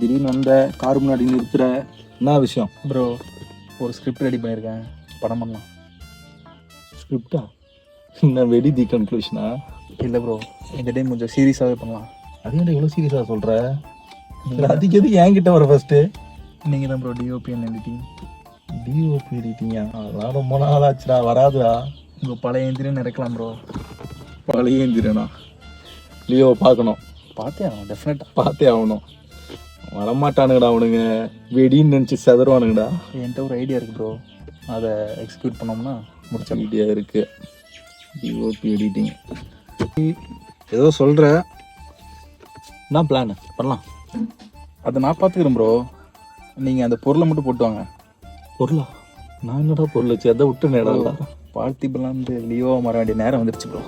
திடீர்னு வந்த கார் முன்னாடி நிறுத்துற என்ன விஷயம்? ப்ரோ ஒரு ஸ்கிரிப்ட் ரெடி பண்ணியிருக்கேன், படம் பண்ணலாம். ஸ்கிரிப்டா? என்ன வெடி தி கன்க்ளூஷனா? இல்லை ப்ரோ, இந்த டைம் கொஞ்சம் சீரியஸாகவே பண்ணலாம். அது என்ன இவ்வளோ சீரியஸாக சொல்கிற? அதுக்கு எதுக்கு என்கிட்ட வர ஃபர்ஸ்ட்டு? நீங்கள் தான் bro DOP and editing. DOP எடிட்டிங்கா? அதெல்லாம் ரொம்ப நாள் ஆச்சுடா, வராதுடா. உங்கள் பழைய எந்திரன் இறக்கலாம் ப்ரோ. பழைய எந்திரனா? லியோ பார்க்கணும். பார்த்தே ஆகணும், டெஃபினட்டாக பார்த்தே ஆகணும். வரமாட்டானுங்கடா அவனுங்க, வெடின்னு நினச்சி செதறுவானுங்கடா. என்கிட்ட ஒரு ஐடியா இருக்குது ப்ரோ, அதை எக்ஸிக்யூட் பண்ணோம்னா முடிச்ச ஐடியா இருக்குது. டிஓபி எடிட்டிங் ஏதோ சொல்கிற, என்ன பிளான் பண்ணலாம்? அதை நான் பார்த்துக்கிறேன் ப்ரோ, நீங்கள் அந்த பொருளை மட்டும் போட்டு வாங்க. பொருளா? நான் என்னடா பொருள் வச்சு அதை விட்டு நேடா? பார்த்திபெல்லாம் வந்து லியோவை மாற வேண்டிய நேரம் வந்துடுச்சு ப்ரோ.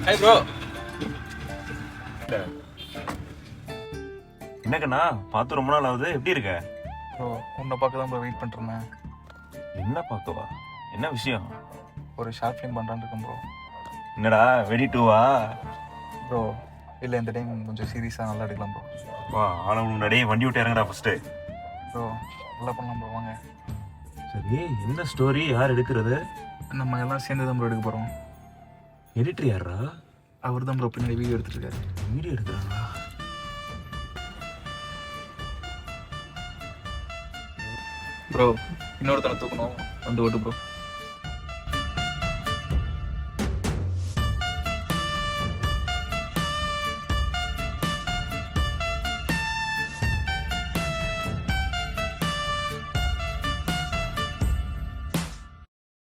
Hi bro. என்னக்கண்ணா பார்த்து ரொம்ப நாள் ஆகுது, எப்படி இருக்க? ப்ரோ உன்னை பார்க்க தான் ப்ரோ வெயிட் பண்ணிருந்தேன். என்ன பார்க்கவா? என்ன விஷயம்? ஒரு ஷார்ட் ஃபிலிம் பண்ணுறான்னு இருக்கேன் ப்ரோ. என்னடா வெடி டூவா? ப்ரோ இல்லை, இந்த டைம் கொஞ்சம் சீரியஸாக நல்லா எடுக்கலாம் ப்ரோ. வா ஆனால் முன்னாடியே வண்டி விட்டு இறங்கடா ஃபஸ்ட்டு. ப்ரோ நல்லா பண்ணலாம் ப்ரோ, வாங்க. சரி, என்ன ஸ்டோரி, யார் எடுக்கிறது? நம்ம எல்லாம் சேர்ந்து தான் ப்ரோ எடுக்க போகிறோம். எடிட்டர் யாரா? அவர் தான் ப்ரோ பின்னாடி வீடியோ எடுத்துருக்காரு. வீடியோ எடுக்கிறாங்களா? ப்ரோ இன்னொருத்தனை தூக்கணும், வந்து ஓட்டு ப்ரோ.